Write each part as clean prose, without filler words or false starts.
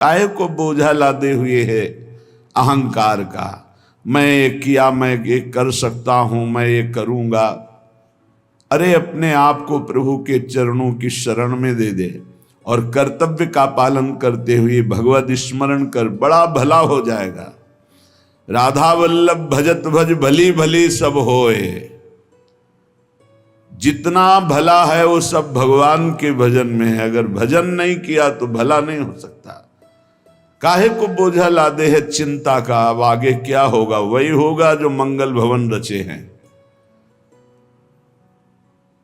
काहे को बोझा लादे हुए है अहंकार का। मैं ये किया, मैं ये कर सकता हूं, मैं ये करूंगा। अरे अपने आप को प्रभु के चरणों की शरण में दे दे और कर्तव्य का पालन करते हुए भगवत स्मरण कर, बड़ा भला हो जाएगा। राधा वल्लभ भजत भज भली भली सब होए। जितना भला है वो सब भगवान के भजन में है। अगर भजन नहीं किया तो भला नहीं हो सकता। काहे को बोझा लादे है चिंता का, अब आगे क्या होगा? वही होगा जो मंगल भवन रचे हैं।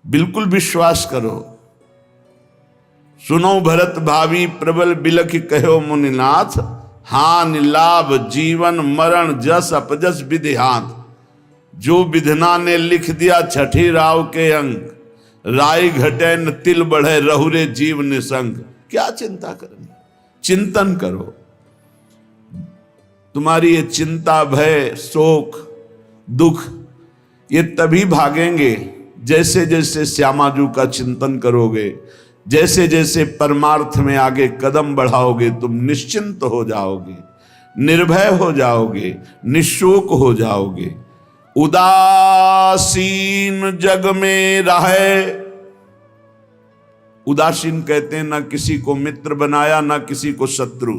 बिल्कुल विश्वास करो। सुनो भरत भावी प्रबल बिलख कहो मुनिनाथ, हान लाभ जीवन मरण जस अपजस विधिहांत। जो विधना ने लिख दिया छठी राव के अंक, राय घटे न तिल बढ़े रहुरे जीव निसंग। क्या चिंता करनी? चिंतन करो। तुम्हारी ये चिंता, भय, शोक, दुख ये तभी भागेंगे जैसे जैसे श्यामाजू का चिंतन करोगे, जैसे जैसे परमार्थ में आगे कदम बढ़ाओगे। तुम निश्चिंत हो जाओगे, निर्भय हो जाओगे, निशोक हो जाओगे। उदासीन जग में रहे। उदासीन कहते हैं ना किसी को मित्र बनाया ना किसी को शत्रु,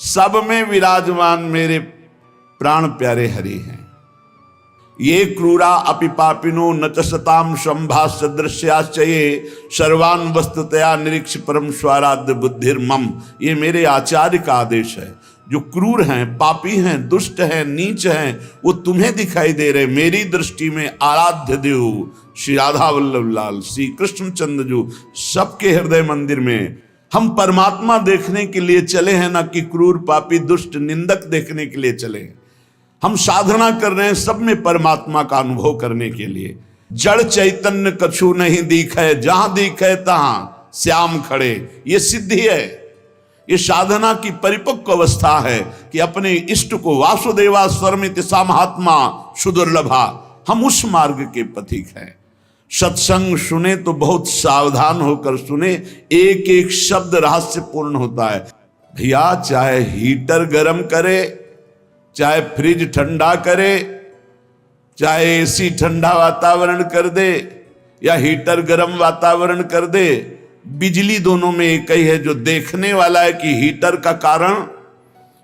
सब में विराजमान मेरे प्राण प्यारे हरि हैं। ये क्रूरा अपि पापिनो न च सताम संभाष्य दृश्याश्चये सर्वान वस्तुतया निरीक्ष परम स्वाराध्य बुद्धिर्मम। ये मेरे आचार्य का आदेश है। जो क्रूर हैं, पापी हैं, दुष्ट हैं, नीच हैं, वो तुम्हें दिखाई दे रहे। मेरी दृष्टि में आराध्य देव श्री राधा वल्लभ लाल, श्री कृष्णचंद्र जी सबके हृदय मंदिर में हम परमात्मा देखने के लिए चले हैं, ना कि क्रूर पापी दुष्ट निंदक देखने के लिए चले हैं। हम साधना कर रहे हैं सब में परमात्मा का अनुभव करने के लिए। जड़ चैतन्य कछु नहीं दिखे, जहां दिखे तहां श्याम खड़े। ये सिद्धि है, ये साधना की परिपक्व अवस्था है कि अपने इष्ट को वासुदेवा स्वरमिति सा महात्मा सुदुर्लभा। हम उस मार्ग के पथिक हैं। सत्संग सुने तो बहुत सावधान होकर सुने। एक एक शब्द रहस्यपूर्ण होता है। भैया चाहे हीटर गर्म करे, चाहे फ्रिज ठंडा करे, चाहे एसी ठंडा वातावरण कर दे या हीटर गर्म वातावरण कर दे, बिजली दोनों में एक ही है। जो देखने वाला है कि हीटर का कारण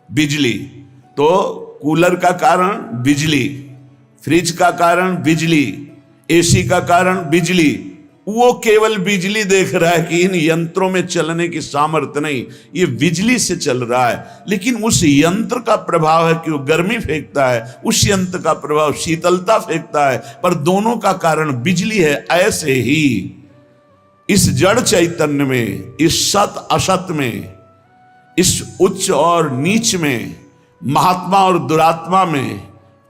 बिजली, तो कूलर का कारण बिजली, फ्रिज का कारण बिजली, एसी का कारण बिजली। वो केवल बिजली देख रहा है कि इन यंत्रों में चलने की सामर्थ्य नहीं, ये बिजली से चल रहा है। लेकिन उस यंत्र का प्रभाव है कि वो गर्मी फेंकता है, उस यंत्र का प्रभाव शीतलता फेंकता है, पर दोनों का कारण बिजली है। ऐसे ही इस जड़ चैतन्य में, इस सत असत में, इस उच्च और नीच में, महात्मा और दुरात्मा में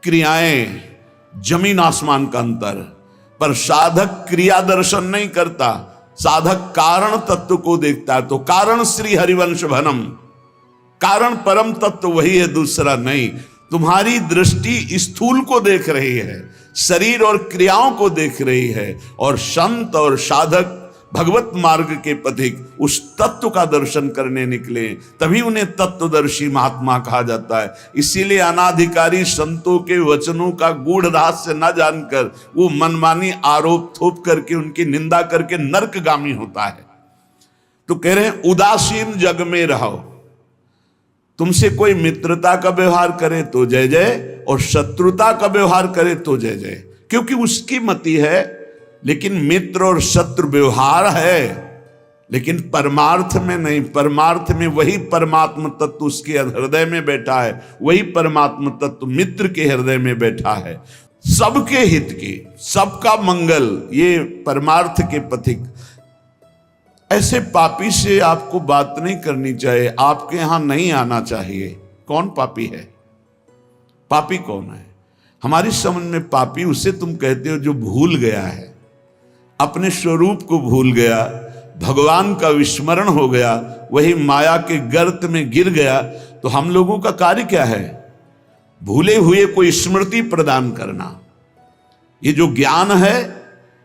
क्रियाएं जमीन आसमान का अंतर। पर साधक क्रिया दर्शन नहीं करता, साधक कारण तत्व को देखता है। तो कारण श्री हरिवंश भनम, कारण परम तत्व वही है, दूसरा नहीं। तुम्हारी दृष्टि स्थूल को देख रही है, शरीर और क्रियाओं को देख रही है, और संत और साधक भगवत मार्ग के पथिक उस तत्व का दर्शन करने निकले, तभी उन्हें तत्वदर्शी महात्मा कहा जाता है। इसीलिए अनाधिकारी संतों के वचनों का गूढ़ रहस्य न जानकर वो मनमानी आरोप थोप करके उनकी निंदा करके नरकगामी होता है। तो कह रहे हैं उदासीन जग में रहो। तुमसे कोई मित्रता का व्यवहार करे तो जय जय, और शत्रुता का व्यवहार करे तो जय जय, क्योंकि उसकी मति है। लेकिन मित्र और शत्रु व्यवहार है, लेकिन परमार्थ में नहीं। परमार्थ में वही परमात्म तत्व उसके हृदय में बैठा है, वही परमात्म तत्व मित्र के हृदय में बैठा है। सबके हित की, सबका मंगल, ये परमार्थ के पथिक। ऐसे पापी से आपको बात नहीं करनी चाहिए, आपके यहां नहीं आना चाहिए। कौन पापी है? पापी कौन है? हमारी समझ में पापी उसे तुम कहते हो जो भूल गया है, अपने स्वरूप को भूल गया, भगवान का विस्मरण हो गया, वही माया के गर्त में गिर गया। तो हम लोगों का कार्य क्या है? भूले हुए को स्मृति प्रदान करना। ये जो ज्ञान है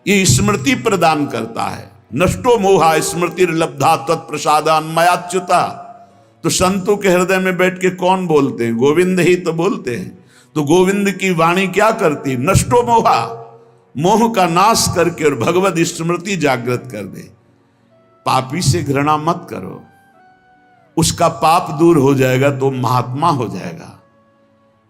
ये स्मृति प्रदान करता है। नष्टो मोहा स्मृति लब्धा तत्प्रसादान मयाच्युता। तो संतों के हृदय में बैठ के कौन बोलते हैं? गोविंद ही तो बोलते हैं। तो गोविंद की वाणी क्या करती? नष्टो मोहा, मोह का नाश करके और भगवत स्मृति जागृत कर दे। पापी से घृणा मत करो, उसका पाप दूर हो जाएगा तो महात्मा हो जाएगा।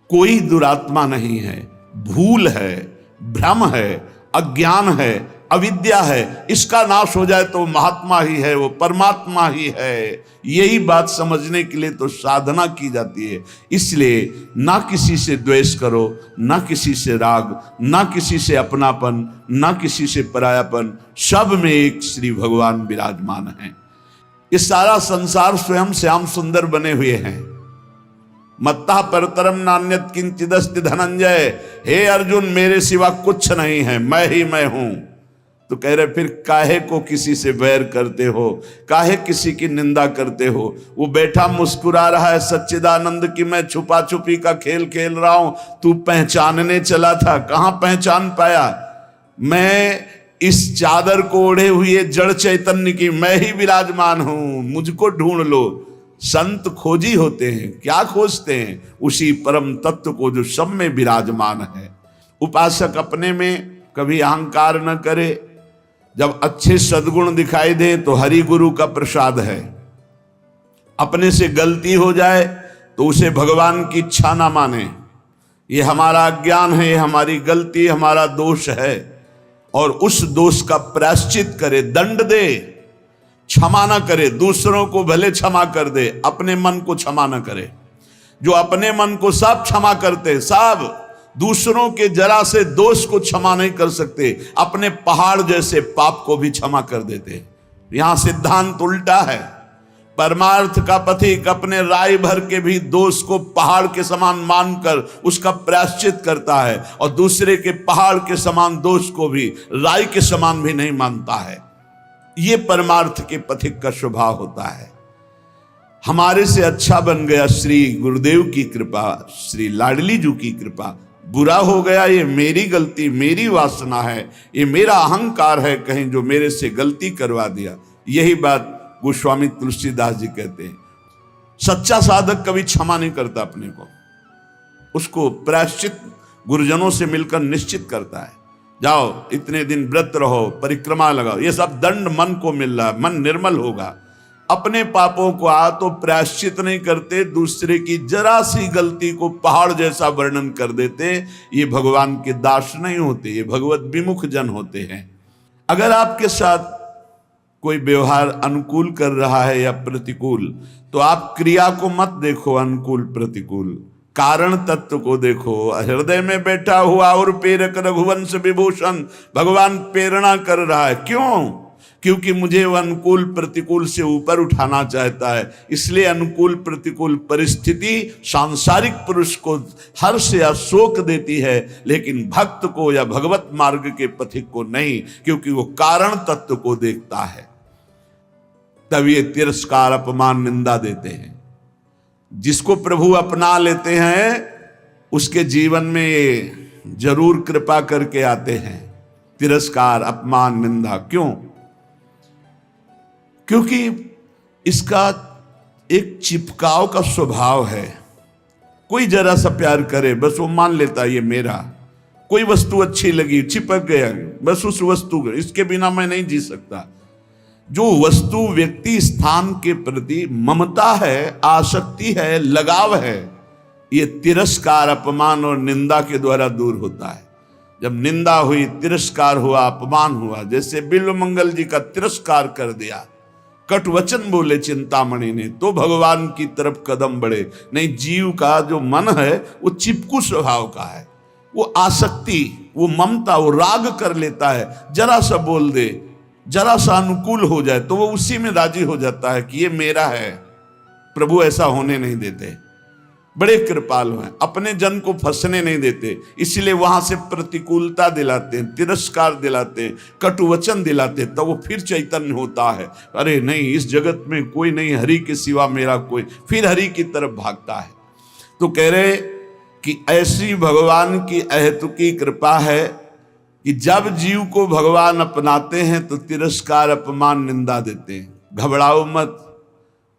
कोई दुरात्मा नहीं है, भूल है, भ्रम है, अज्ञान है, अविद्या है, इसका नाश हो जाए तो महात्मा ही है, वो परमात्मा ही है। यही बात समझने के लिए तो साधना की जाती है। इसलिए ना किसी से द्वेष करो, ना किसी से राग, ना किसी से अपनापन, ना किसी से परायापन, सब में एक श्री भगवान विराजमान है। ये सारा संसार स्वयं श्याम सुंदर बने हुए हैं। मत्ता परतरम नान्यत किंचिदस्ति धनंजय, हे अर्जुन मेरे सिवा कुछ नहीं है, मैं ही मैं हूं। तो कह रहे फिर काहे को किसी से वैर करते हो, काहे किसी की निंदा करते हो? वो बैठा मुस्कुरा रहा है सच्चिदानंद की मैं छुपा छुपी का खेल खेल रहा हूं, तू पहचानने चला था, कहां पहचान पाया? मैं इस चादर को ओढ़े हुए जड़ चैतन्य की मैं ही विराजमान हूं, मुझको ढूंढ लो। संत खोजी होते हैं, क्या खोजते हैं? उसी परम तत्व को जो सब में विराजमान है। उपासक अपने में कभी अहंकार न करे। जब अच्छे सद्गुण दिखाई दे तो हरि गुरु का प्रसाद है। अपने से गलती हो जाए तो उसे भगवान की इच्छा ना माने, ये हमारा अज्ञान है, ये हमारी गलती, हमारा दोष है, और उस दोष का प्रायश्चित करे, दंड दे, क्षमा ना करे। दूसरों को भले क्षमा कर दे, अपने मन को क्षमा ना करे। जो अपने मन को सब क्षमा करते, सब दूसरों के जरा से दोष को क्षमा नहीं कर सकते, अपने पहाड़ जैसे पाप को भी क्षमा कर देते। यहां सिद्धांत उल्टा है। परमार्थ का पथिक अपने राय भर के भी दोष को पहाड़ के समान मानकर उसका प्रायश्चित करता है, और दूसरे के पहाड़ के समान दोष को भी राय के समान भी नहीं मानता है। ये परमार्थ के पथिक का स्वभाव होता है। हमारे से अच्छा बन गया श्री गुरुदेव की कृपा, श्री लाडली जी की कृपा। बुरा हो गया ये मेरी गलती, मेरी वासना है, ये मेरा अहंकार है कहीं जो मेरे से गलती करवा दिया। यही बात गोस्वामी तुलसीदास जी कहते हैं। सच्चा साधक कभी क्षमा नहीं करता अपने को, उसको प्रायश्चित गुरुजनों से मिलकर निश्चित करता है। जाओ इतने दिन व्रत रहो, परिक्रमा लगाओ, ये सब दंड मन को मिल रहा है, मन निर्मल होगा। अपने पापों को तो प्रायश्चित नहीं करते, दूसरे की जरा सी गलती को पहाड़ जैसा वर्णन कर देते। ये भगवान के दास नहीं होते, ये भगवत विमुख जन होते हैं। अगर आपके साथ कोई व्यवहार अनुकूल कर रहा है या प्रतिकूल, तो आप क्रिया को मत देखो, अनुकूल प्रतिकूल, कारण तत्व को देखो। हृदय में बैठा हुआ और प्रेरक रघुवंश विभूषण भगवान प्रेरणा कर रहा है। क्यों? क्योंकि मुझे वह अनुकूल प्रतिकूल से ऊपर उठाना चाहता है। इसलिए अनुकूल प्रतिकूल परिस्थिति सांसारिक पुरुष को हर्ष या शोक देती है, लेकिन भक्त को या भगवत मार्ग के पथिक को नहीं, क्योंकि वो कारण तत्व को देखता है। तब ये तिरस्कार, अपमान, निंदा देते हैं। जिसको प्रभु अपना लेते हैं उसके जीवन में ये जरूर कृपा करके आते हैं, तिरस्कार, अपमान, निंदा। क्यों? क्योंकि इसका एक चिपकाव का स्वभाव है। कोई जरा सा प्यार करे बस वो मान लेता है ये मेरा। कोई वस्तु अच्छी लगी, चिपक गया, बस उस वस्तु, इसके बिना मैं नहीं जी सकता। जो वस्तु, व्यक्ति, स्थान के प्रति ममता है, आसक्ति है, लगाव है, ये तिरस्कार, अपमान और निंदा के द्वारा दूर होता है। जब निंदा हुई, तिरस्कार हुआ, अपमान हुआ, जैसे बिल्वमंगल जी का तिरस्कार कर दिया, कट वचन बोले चिंतामणि ने, तो भगवान की तरफ कदम बढ़े। नहीं, जीव का जो मन है वो चिपकू स्वभाव का है, वो आसक्ति, वो ममता, वो राग कर लेता है। जरा सा बोल दे, जरा सा अनुकूल हो जाए तो वो उसी में राजी हो जाता है कि ये मेरा है। प्रभु ऐसा होने नहीं देते, बड़े कृपालु हैं, अपने जन को फंसने नहीं देते। इसलिए वहां से प्रतिकूलता दिलाते हैं, तिरस्कार दिलाते हैं, कटुवचन दिलाते हैं, तो वो फिर चैतन्य होता है। अरे नहीं, इस जगत में कोई नहीं, हरि के सिवा मेरा कोई, फिर हरि की तरफ भागता है। तो कह रहे कि ऐसी भगवान की अहेतुकी कृपा है कि जब जीव को भगवान अपनाते हैं तो तिरस्कार, अपमान, निंदा देते हैं। घबराओ मत,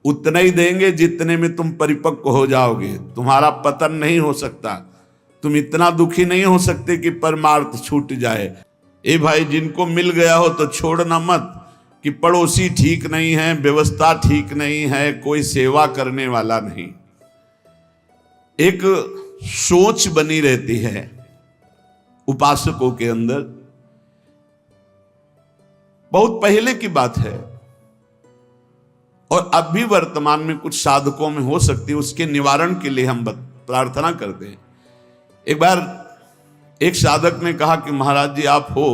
उतना ही देंगे जितने में तुम परिपक्व हो जाओगे। तुम्हारा पतन नहीं हो सकता। तुम इतना दुखी नहीं हो सकते कि परमार्थ छूट जाए। ए भाई, जिनको मिल गया हो तो छोड़ना मत कि पड़ोसी ठीक नहीं है, व्यवस्था ठीक नहीं है, कोई सेवा करने वाला नहीं। एक सोच बनी रहती है उपासकों के अंदर। बहुत पहले की बात है और अब भी वर्तमान में कुछ साधकों में हो सकती है। उसके निवारण के लिए हम प्रार्थना करते हैं। एक बार एक साधक ने कहा कि महाराज जी, आप हो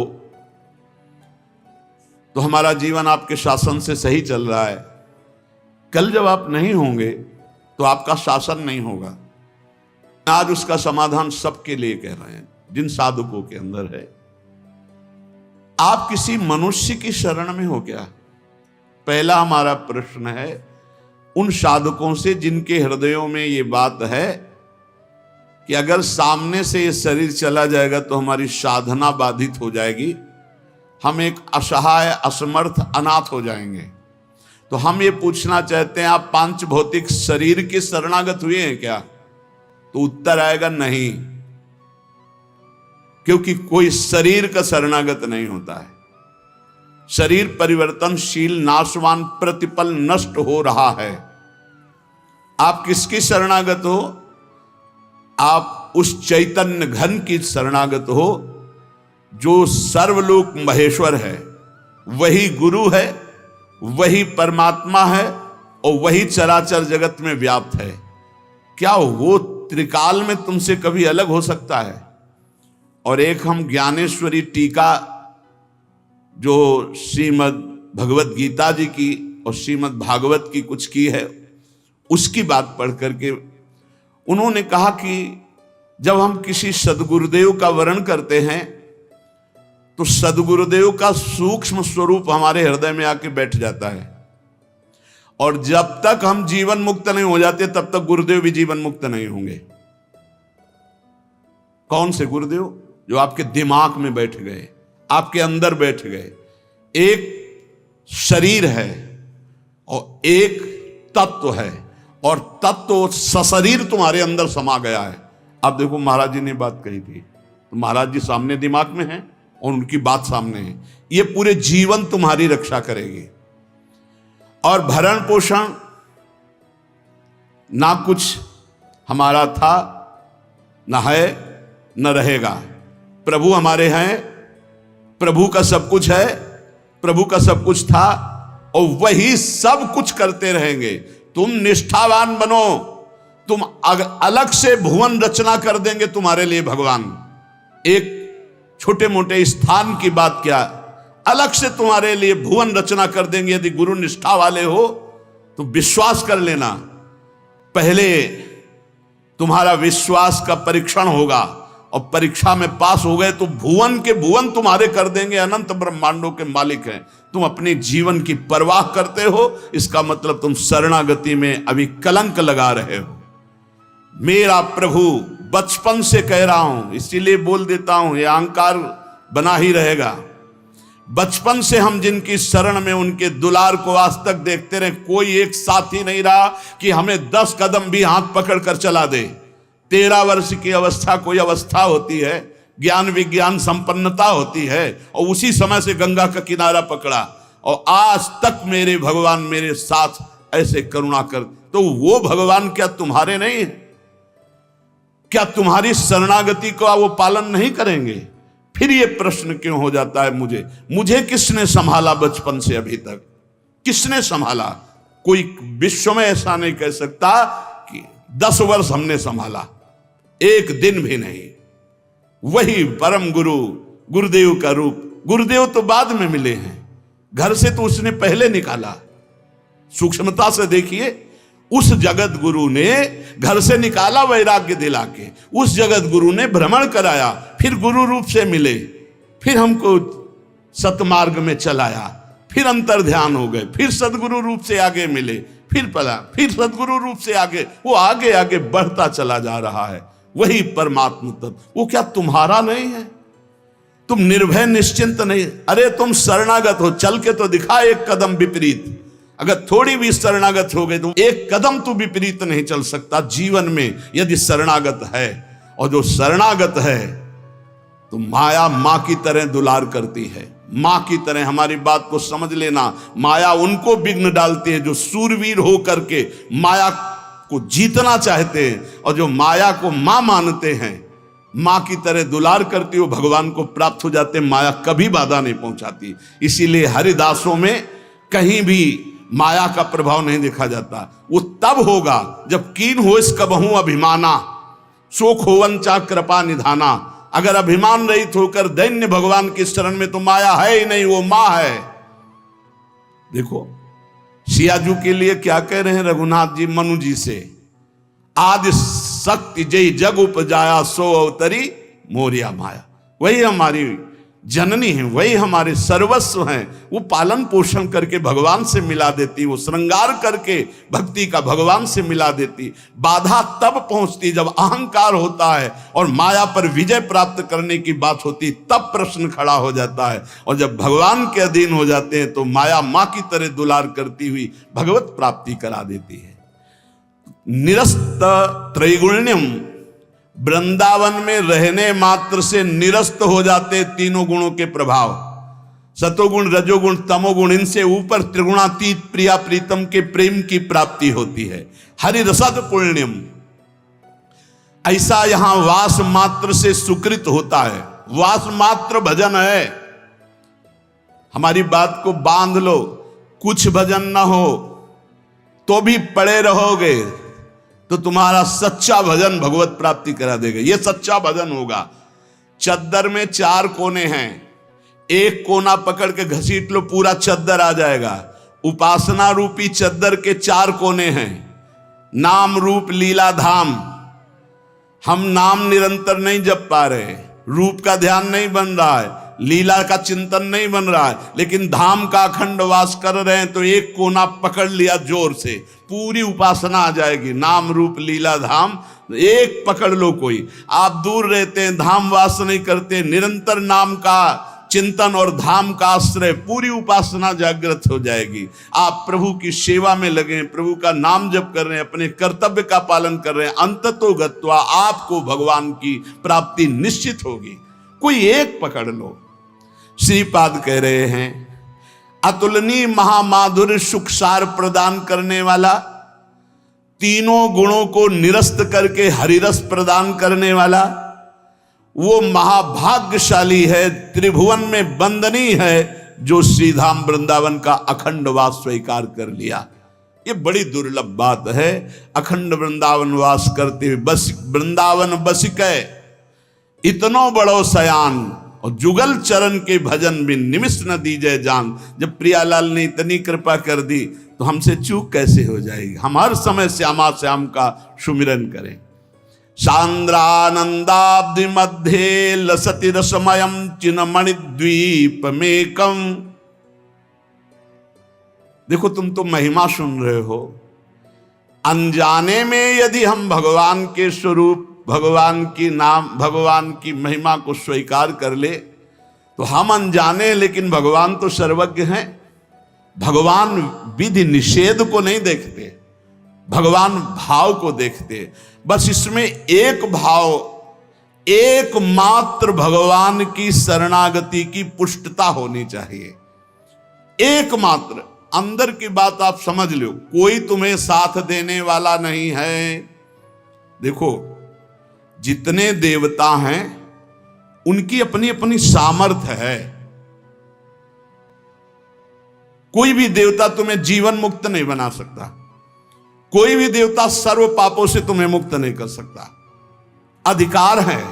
तो हमारा जीवन आपके शासन से सही चल रहा है। कल जब आप नहीं होंगे तो आपका शासन नहीं होगा। आज उसका समाधान सबके लिए कह रहे हैं, जिन साधकों के अंदर है। आप किसी मनुष्य की शरण में हो क्या? पहला हमारा प्रश्न है उन साधकों से जिनके हृदयों में ये बात है कि अगर सामने से ये शरीर चला जाएगा तो हमारी साधना बाधित हो जाएगी, हम एक असहाय, असमर्थ, अनाथ हो जाएंगे। तो हम ये पूछना चाहते हैं, आप पांच भौतिक शरीर के शरणागत हुए हैं क्या? तो उत्तर आएगा नहीं, क्योंकि कोई शरीर का शरणागत नहीं होता है। शरीर परिवर्तनशील, नाशवान, प्रतिपल नष्ट हो रहा है। आप किसकी शरणागत हो? आप उस चैतन्य घन की शरणागत हो जो सर्वलोक महेश्वर है। वही गुरु है, वही परमात्मा है और वही चराचर जगत में व्याप्त है। क्या वो त्रिकाल में तुमसे कभी अलग हो सकता है? और एक हम ज्ञानेश्वरी टीका जो श्रीमद् भगवत गीता जी की और श्रीमद् भागवत की कुछ की है, उसकी बात पढ़ करके उन्होंने कहा कि जब हम किसी सदगुरुदेव का वर्णन करते हैं तो सदगुरुदेव का सूक्ष्म स्वरूप हमारे हृदय में आके बैठ जाता है। और जब तक हम जीवन मुक्त नहीं हो जाते तब तक गुरुदेव भी जीवन मुक्त नहीं होंगे। कौन से गुरुदेव? जो आपके दिमाग में बैठ गए, आपके अंदर बैठ गए। एक शरीर है और एक तत्व है, और तत्व सशरीर तुम्हारे अंदर समा गया है। अब देखो, महाराज जी ने बात कही थी तो महाराज जी सामने दिमाग में है और उनकी बात सामने है। ये पूरे जीवन तुम्हारी रक्षा करेगी। और भरण पोषण ना कुछ हमारा था, ना है, न रहेगा। प्रभु हमारे हैं, प्रभु का सब कुछ है, प्रभु का सब कुछ था और वही सब कुछ करते रहेंगे। तुम निष्ठावान बनो, तुम अलग से भुवन रचना कर देंगे तुम्हारे लिए भगवान। एक छोटे मोटे स्थान की बात क्या, अलग से तुम्हारे लिए भुवन रचना कर देंगे। यदि गुरु निष्ठा वाले हो तो विश्वास कर लेना, पहले तुम्हारा विश्वास का परीक्षण होगा और परीक्षा में पास हो गए तो भुवन के भुवन तुम्हारे कर देंगे। अनंत ब्रह्मांडों के मालिक हैं। तुम अपने जीवन की परवाह करते हो, इसका मतलब तुम शरणागति में अभी कलंक लगा रहे हो। मेरा प्रभु, बचपन से कह रहा हूं, इसीलिए बोल देता हूं, यह अहंकार बना ही रहेगा। बचपन से हम जिनकी शरण में, उनके दुलार को आज तक देखते रहे। कोई एक साथी नहीं रहा कि हमें 10 कदम भी हाथ पकड़ कर चला दे। 13 वर्ष की अवस्था कोई अवस्था होती है, ज्ञान विज्ञान संपन्नता होती है, और उसी समय से गंगा का किनारा पकड़ा और आज तक मेरे भगवान मेरे साथ ऐसे करुणा कर। तो वो भगवान क्या तुम्हारे नहीं है? क्या तुम्हारी शरणागति को वो पालन नहीं करेंगे? फिर ये प्रश्न क्यों हो जाता है मुझे किसने संभाला बचपन से अभी तक? किसने संभाला? कोई विश्व में ऐसा नहीं कह सकता कि 10 वर्ष हमने संभाला, एक दिन भी नहीं। वही परम गुरु, गुरुदेव का रूप। गुरुदेव तो बाद में मिले हैं, घर से तो उसने पहले निकाला। सूक्ष्मता से देखिए, उस जगत गुरु ने घर से निकाला वैराग्य दिला के, उस जगत गुरु ने भ्रमण कराया, फिर गुरु रूप से मिले, फिर हमको सतमार्ग में चलाया, फिर अंतर ध्यान हो गए, फिर सदगुरु रूप से आगे मिले, फिर पला, फिर सदगुरु रूप से आगे, वो आगे आगे बढ़ता चला जा रहा है। वही परमात्मा तत्व, वो क्या तुम्हारा नहीं है? तुम निर्भय निश्चिंत नहीं? अरे तुम शरणागत हो, चल के तो दिखा एक कदम विपरीत। अगर थोड़ी भी शरणागत हो गए तो एक कदम तो विपरीत नहीं चल सकता जीवन में, यदि शरणागत है। और जो शरणागत है तो माया मां की तरह दुलार करती है, मां की तरह। हमारी बात को समझ लेना, माया उनको विघ्न डालती है जो सूरवीर हो करके माया को जीतना चाहते हैं, और जो माया को मां मानते हैं, मां की तरह दुलार करती हो, भगवान को प्राप्त हो जाते। माया कभी बाधा नहीं पहुंचाती। इसीलिए हरिदासों में कहीं भी माया का प्रभाव नहीं देखा जाता। वो तब होगा जब कीन हो इस कबहू अभिमाना, शोक होवन चा कृपा निधाना। अगर अभिमान रहित होकर दैन्य भगवान की शरण में, तो माया है ही नहीं, वो मां है। देखो सियाजू के लिए क्या कह रहे हैं रघुनाथ जी मनु जी से, आदि शक्ति जय जग उपजाया सो अवतरी मोरिया माया। वही हमारी जननी है, वही हमारे सर्वस्व हैं। वो पालन पोषण करके भगवान से मिला देती, वो श्रृंगार करके भक्ति का भगवान से मिला देती। बाधा तब पहुंचती जब अहंकार होता है और माया पर विजय प्राप्त करने की बात होती, तब प्रश्न खड़ा हो जाता है। और जब भगवान के अधीन हो जाते हैं तो माया मां की तरह दुलार करती हुई भगवत प्राप्ति करा देती है। निरस्त त्रैगुण्यम, वृंदावन में रहने मात्र से निरस्त हो जाते तीनों गुणों के प्रभाव, सतोगुण रजोगुण तमोगुण। इनसे ऊपर त्रिगुणातीत प्रिया प्रीतम के प्रेम की प्राप्ति होती है। हरि रसद पुण्यम, ऐसा यहां वास मात्र से सुकृत होता है। वास मात्र भजन है। हमारी बात को बांध लो, कुछ भजन ना हो तो भी पड़े रहोगे तो तुम्हारा सच्चा भजन भगवत प्राप्ति करा देगा। यह सच्चा भजन होगा। चद्दर में 4 कोने हैं, एक कोना पकड़ के घसीट लो, पूरा चद्दर आ जाएगा। उपासना रूपी चद्दर के 4 कोने हैं, नाम रूप लीला धाम। हम नाम निरंतर नहीं जप पा रहे, रूप का ध्यान नहीं बन रहा है, लीला का चिंतन नहीं बन रहा है, लेकिन धाम का अखंड वास कर रहे हैं तो एक कोना पकड़ लिया जोर से, पूरी उपासना आ जाएगी। नाम रूप लीला धाम एक पकड़ लो। कोई आप दूर रहते हैं, धाम वास नहीं करते, निरंतर नाम का चिंतन और धाम का आश्रय, पूरी उपासना जागृत हो जाएगी। आप प्रभु की सेवा में लगे, प्रभु का नाम जप कर रहे हैं, अपने कर्तव्य का पालन कर रहे हैं, अंततो गत्वा आपको भगवान की प्राप्ति निश्चित होगी। कोई एक पकड़ लो। श्रीपाद कह रहे हैं, अतुलनीय महामाधुर्य सुखसार प्रदान करने वाला, तीनों गुणों को निरस्त करके हरिरस प्रदान करने वाला, वो महाभाग्यशाली है, त्रिभुवन में वंदनीय है, जो श्रीधाम वृंदावन का अखंड वास स्वीकार कर लिया। ये बड़ी दुर्लभ बात है। अखंड वृंदावन वास करते हुए बस वृंदावन बसिकै इतनो बड़ो सयान, और जुगल चरण के भजन में निमिष न दीजय जान। जब प्रियालाल ने इतनी कृपा कर दी तो हमसे चूक कैसे हो जाएगी। हम हर समय श्यामा श्याम का सुमिरन करें। सांद्रानंदाब्धि मध्य लसति रसमयम चिन्मणि द्वीप मेकम। देखो तुम तो महिमा सुन रहे हो, अनजाने में यदि हम भगवान के स्वरूप, भगवान की नाम, भगवान की महिमा को स्वीकार कर ले तो हम अनजाने, लेकिन भगवान तो सर्वज्ञ हैं। भगवान विधि निषेध को नहीं देखते, भगवान भाव को देखते। बस इसमें एक भाव, एकमात्र भगवान की शरणागति की पुष्टता होनी चाहिए। एकमात्र अंदर की बात आप समझ लो, कोई तुम्हें साथ देने वाला नहीं है। देखो जितने देवता हैं उनकी अपनी अपनी सामर्थ्य है। कोई भी देवता तुम्हें जीवन मुक्त नहीं बना सकता, कोई भी देवता सर्व पापों से तुम्हें मुक्त नहीं कर सकता। अधिकार है,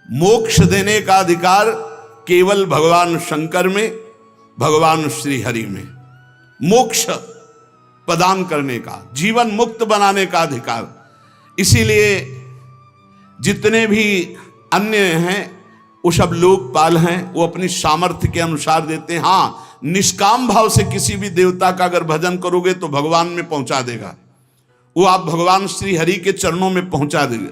मोक्ष देने का अधिकार केवल भगवान शंकर में, भगवान श्री हरि में। मोक्ष प्रदान करने का, जीवन मुक्त बनाने का अधिकार। इसीलिए जितने भी अन्य हैं वो सब लोकपाल हैं, वो अपनी सामर्थ्य के अनुसार देते हैं। हाँ, निष्काम भाव से किसी भी देवता का अगर भजन करोगे तो भगवान में पहुंचा देगा, वो आप भगवान श्री हरि के चरणों में पहुंचा देगा।